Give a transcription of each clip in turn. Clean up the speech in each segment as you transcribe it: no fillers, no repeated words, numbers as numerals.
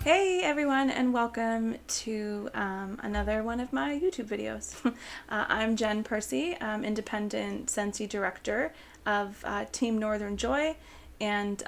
Hey everyone, and welcome to another one of my YouTube videos. I'm Jen Percy, independent Scentsy director of Team Northern Joy, and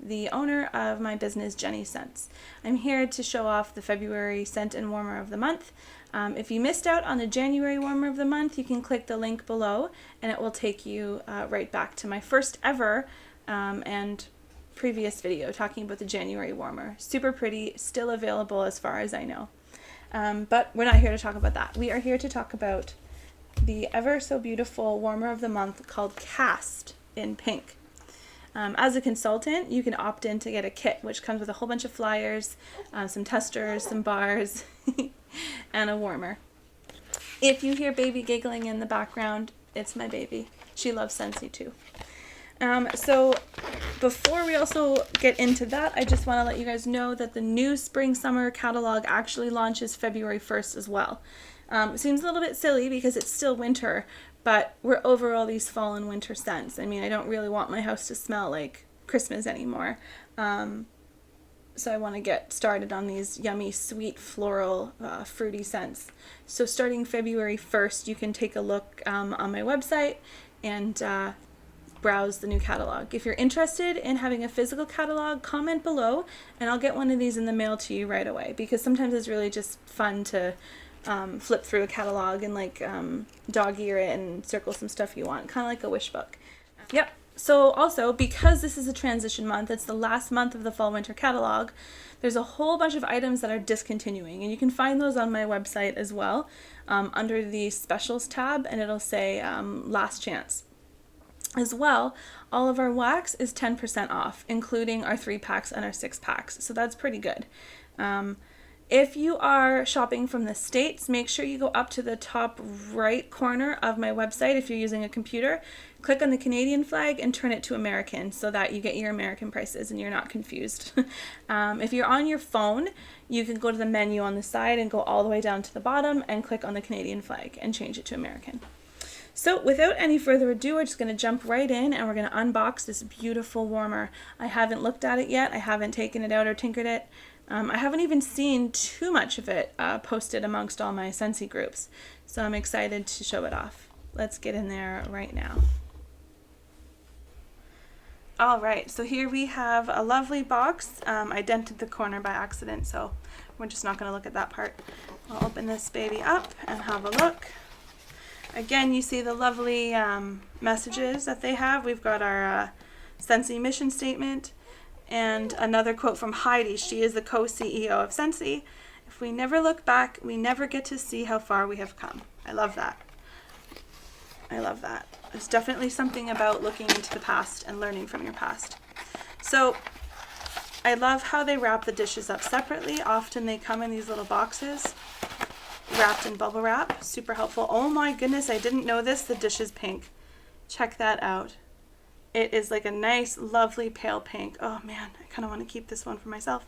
the owner of my business, Jenny Scents. I'm here to show off the February scent and warmer of the month. If you missed out on the January warmer of the month, you can click the link below, and it will take you right back to my first ever and previous video talking about the January warmer. Super pretty, still available as far as I know. But we're not here to talk about that. We are here to talk about the ever so beautiful warmer of the month called Cast in Pink. As a consultant, you can opt in to get a kit, which comes with a whole bunch of flyers, some testers, some bars, and a warmer. If you hear baby giggling in the background, it's my baby. She loves Scentsy too. So before we also get into that, I just want to let you guys know that the new spring summer catalog actually launches February 1st as well. It seems a little bit silly because it's still winter, but we're over all these fall and winter scents. I mean, I don't really want my house to smell like Christmas anymore. So I want to get started on these yummy, sweet, floral, fruity scents. So starting February 1st, you can take a look on my website and browse the new catalog. If you're interested in having a physical catalog, comment below and I'll get one of these in the mail to you right away, because sometimes it's really just fun to flip through a catalog and like dog ear it and circle some stuff you want, kind of like a wish book. Yep. So also, because this is a transition month, it's the last month of the fall winter catalog, there's a whole bunch of items that are discontinuing, and you can find those on my website as well under the specials tab, and it'll say last chance. As well, all of our wax is 10% off, including our 3-packs and our 6-packs, so that's pretty good. If you are shopping from the States, make sure you go up to the top right corner of my website if you're using a computer, click on the Canadian flag and turn it to American so that you get your American prices and you're not confused. If you're on your phone, you can go to the menu on the side and go all the way down to the bottom and click on the Canadian flag and change it to American. So without any further ado, we're just going to jump right in and we're going to unbox this beautiful warmer. I haven't looked at it yet. I haven't taken it out or tinkered it. I haven't even seen too much of it posted amongst all my Scentsy groups. So I'm excited to show it off. Let's get in there right now. Alright, so here we have a lovely box. I dented the corner by accident, so we're just not going to look at that part. I'll open this baby up and have a look. Again, you see the lovely messages that they have. We've got our Scentsy mission statement and another quote from Heidi. She is the co-CEO of Scentsy. If we never look back, we never get to see how far we have come. I love that. I love that. There's definitely something about looking into the past and learning from your past. So I love how they wrap the dishes up separately. Often they come in these little boxes wrapped in bubble wrap. Super helpful. Oh my goodness, I didn't know this. The dish is pink. Check that out. It is like a nice, lovely pale pink. Oh man, I kind of want to keep this one for myself.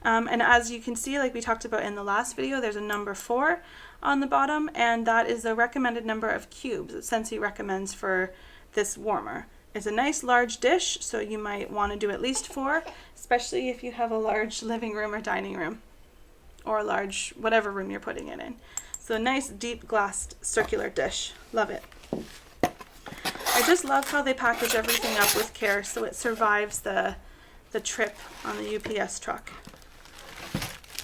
And as you can see, like we talked about in the last video, there's a number 4 on the bottom, and that is the recommended number of cubes that Scentsy recommends for this warmer. It's a nice large dish, so you might want to do at least 4, especially if you have a large living room or dining room, or a large whatever room you're putting it in. So a nice deep glassed circular dish. Love it. I just love how they package everything up with care so it survives the trip on the UPS truck.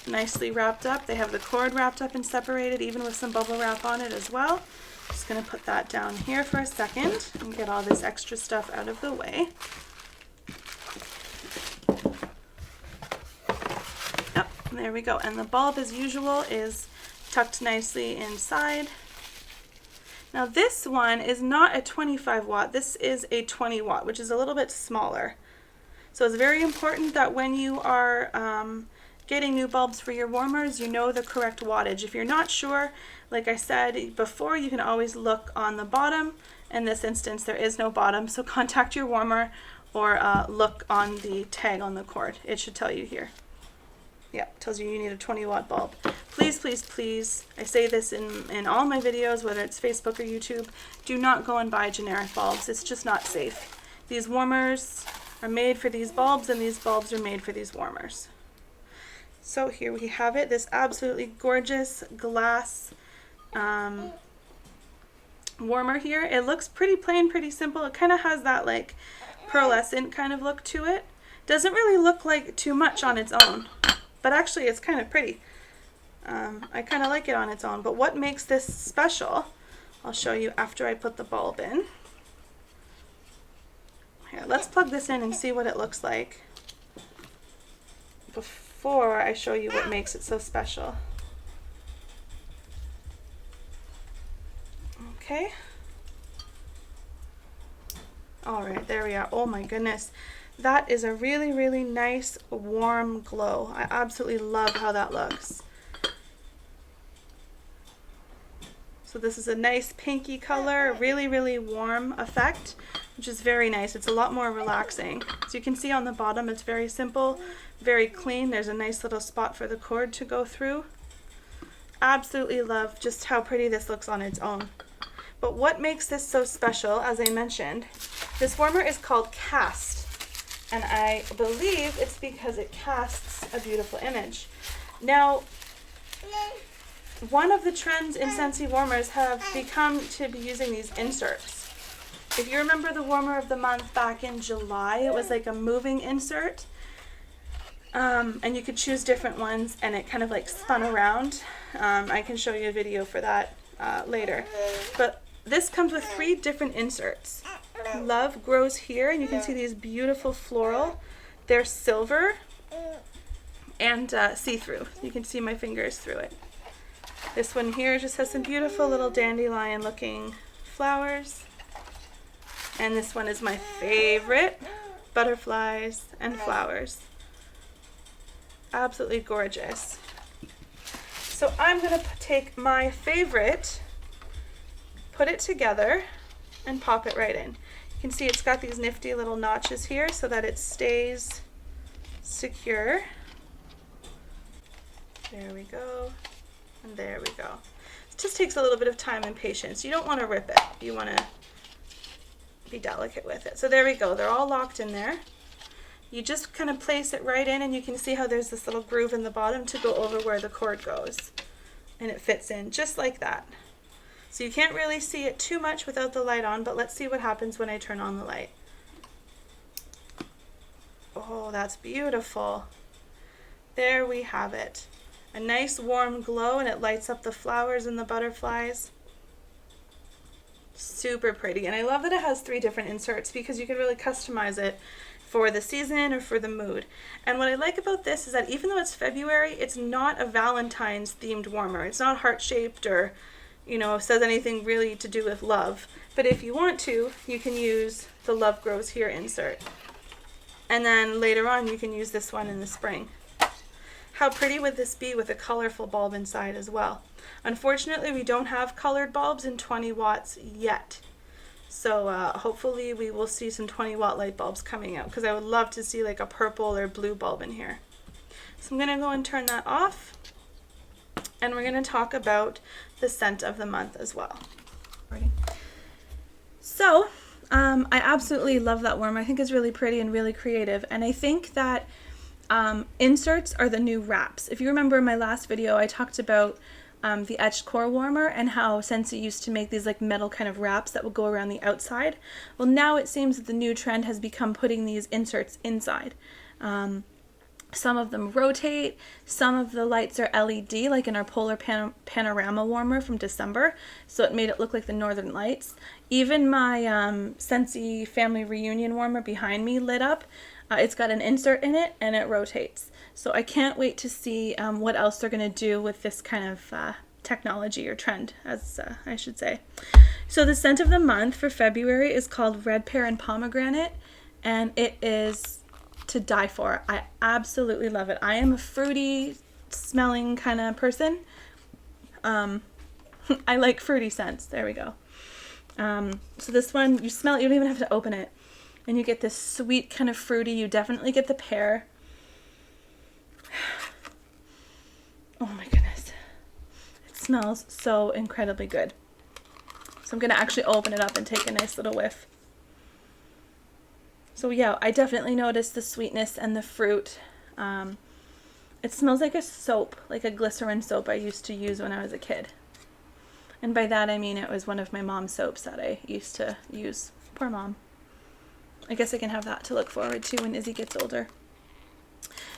Nicely wrapped up. They have the cord wrapped up and separated, even with some bubble wrap on it as well. Just going to put that down here for a second and get all this extra stuff out of the way. There we go, and the bulb as usual is tucked nicely inside. Now this one is not a 25 watt, this is a 20 watt, which is a little bit smaller. So it's very important that when you are getting new bulbs for your warmers, you know the correct wattage. If you're not sure, like I said before, you can always look on the bottom. In this instance, there is no bottom, so contact your warmer or look on the tag on the cord. It should tell you here. Yeah, tells you need a 20 watt bulb. Please, please, please, I say this in all my videos, whether it's Facebook or YouTube, do not go and buy generic bulbs. It's just not safe. These warmers are made for these bulbs, and these bulbs are made for these warmers. So here we have it, this absolutely gorgeous glass warmer here. It looks pretty plain, pretty simple. It kind of has that like pearlescent kind of look to it. Doesn't really look like too much on its own, but actually it's kind of pretty. I kind of like it on its own, but what makes this special, I'll show you after I put the bulb in. Here, let's plug this in and see what it looks like before I show you what makes it so special. Okay. All right, there we are. Oh my goodness. That is a really, really nice warm glow. I absolutely love how that looks. So this is a nice pinky color, really, really warm effect, which is very nice. It's a lot more relaxing. So you can see on the bottom, it's very simple, very clean. There's a nice little spot for the cord to go through. Absolutely love just how pretty this looks on its own. But what makes this so special, as I mentioned, this warmer is called Cast. And I believe it's because it casts a beautiful image. Now, one of the trends in Scentsy Warmers have become to be using these inserts. If you remember the warmer of the month back in July, it was like a moving insert. And you could choose different ones and it kind of like spun around. I can show you a video for that later. But this comes with 3 different inserts. Love grows here, and you can see these beautiful floral. They're silver and see-through. You can see my fingers through it. This one here just has some beautiful little dandelion looking flowers. And this one is my favorite, butterflies and flowers. Absolutely gorgeous. So I'm going to take my favorite, put it together, and pop it right in. You can see it's got these nifty little notches here so that it stays secure. There we go. And there we go. It just takes a little bit of time and patience. You don't want to rip it. You want to be delicate with it. So there we go. They're all locked in there. You just kind of place it right in, and you can see how there's this little groove in the bottom to go over where the cord goes. And it fits in just like that. So you can't really see it too much without the light on, but let's see what happens when I turn on the light. Oh, that's beautiful. There we have it. A nice warm glow, and it lights up the flowers and the butterflies. Super pretty. And I love that it has 3 different inserts because you can really customize it for the season or for the mood. And what I like about this is that even though it's February, it's not a Valentine's themed warmer. It's not heart-shaped or, you know, says anything really to do with love. But if you want to, you can use the Love Grows Here insert. And then later on, you can use this one in the spring. How pretty would this be with a colorful bulb inside as well? Unfortunately, we don't have colored bulbs in 20 watts yet. So hopefully we will see some 20-watt light bulbs coming out, because I would love to see like a purple or blue bulb in here. So I'm going to go and turn that off, and we're going to talk about the scent of the month as well. Ready? So I absolutely love that warmer. I think it's really pretty and really creative, and I think that inserts are the new wraps. If you remember in my last video, I talked about the etched core warmer and how Scentsy used to make these like metal kind of wraps that would go around the outside. Well, now it seems that the new trend has become putting these inserts inside. Some of them rotate, some of the lights are LED, like in our Polar Panorama warmer from December, so it made it look like the Northern Lights. Even my Scentsy Family Reunion warmer behind me lit up. It's got an insert in it and it rotates. So I can't wait to see what else they're going to do with this kind of technology or trend, as I should say. So the scent of the month for February is called Red Pear and Pomegranate, and it is to die for. I absolutely love it. I am a fruity smelling kind of person. I like fruity scents. There we go. So this one, you smell it, you don't even have to open it. And you get this sweet kind of fruity, you definitely get the pear. Oh my goodness. It smells so incredibly good. So I'm going to actually open it up and take a nice little whiff. So yeah, I definitely noticed the sweetness and the fruit. It smells like a soap, like a glycerin soap I used to use when I was a kid. And by that I mean it was one of my mom's soaps that I used to use. Poor mom. I guess I can have that to look forward to when Izzy gets older.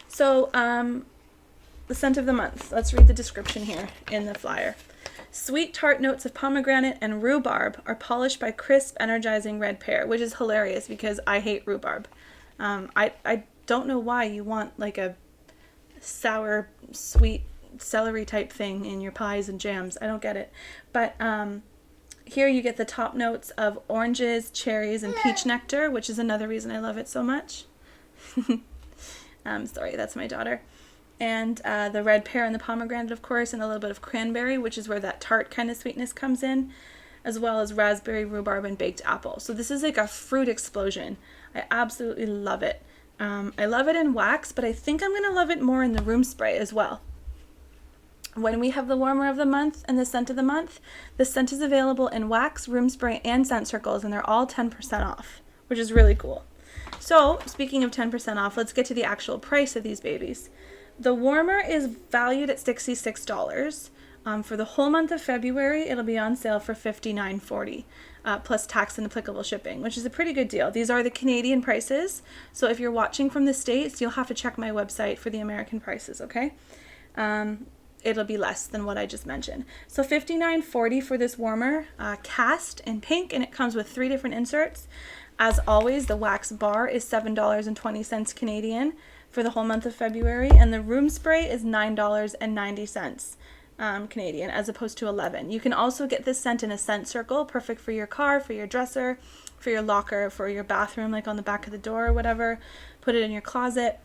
So, the scent of the month. Let's read the description here in the flyer. Sweet tart notes of pomegranate and rhubarb are polished by crisp, energizing red pear, which is hilarious because I hate rhubarb. I don't know why you want like a sour, sweet celery type thing in your pies and jams. I don't get it. But here you get the top notes of oranges, cherries, and peach nectar, which is another reason I love it so much. Sorry, that's my daughter. And the red pear and the pomegranate, of course, and a little bit of cranberry, which is where that tart kind of sweetness comes in, as well as raspberry, rhubarb, and baked apple. So this is like a fruit explosion. I absolutely love it. I love it in wax, but I think I'm going to love it more in the room spray as well. When we have the warmer of the month and the scent of the month, the scent is available in wax, room spray, and scent circles, and they're all 10% off, which is really cool. So, speaking of 10% off, let's get to the actual price of these babies. The warmer is valued at $66. For the whole month of February, it'll be on sale for $59.40, plus tax and applicable shipping, which is a pretty good deal. These are the Canadian prices, so if you're watching from the States, you'll have to check my website for the American prices, okay? It'll be less than what I just mentioned. So $59.40 for this warmer, cast in pink, and it comes with 3 different inserts. As always, the wax bar is $7.20 Canadian for the whole month of February, and the room spray is $9.90 Canadian, as opposed to $11. You can also get this scent in a scent circle, perfect for your car, for your dresser, for your locker, for your bathroom, like on the back of the door or whatever. Put it in your closet.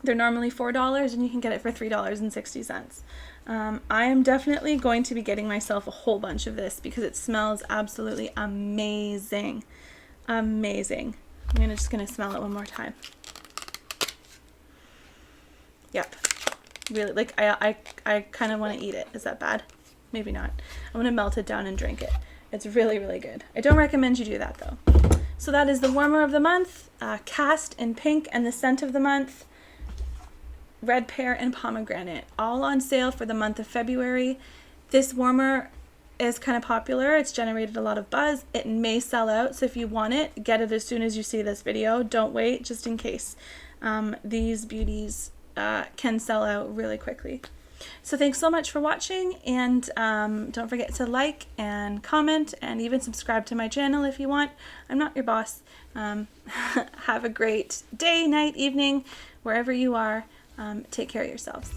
They're normally $4, and you can get it for $3.60. I am definitely going to be getting myself a whole bunch of this because it smells absolutely amazing. Amazing. I'm just going to smell it one more time. Yep. Really, like, I kind of want to eat it. Is that bad? Maybe not. I'm going to melt it down and drink it. It's really, really good. I don't recommend you do that, though. So that is the warmer of the month, cast in pink, and the scent of the month, red pear and pomegranate, all on sale for the month of February. This warmer is kind of popular. It's generated a lot of buzz. It may sell out, so if you want it, get it as soon as you see this video. Don't wait, just in case. These beauties can sell out really quickly. So thanks so much for watching, and don't forget to like and comment and even subscribe to my channel if you want. I'm not your boss. Have a great day, night, evening, wherever you are. Take care of yourselves.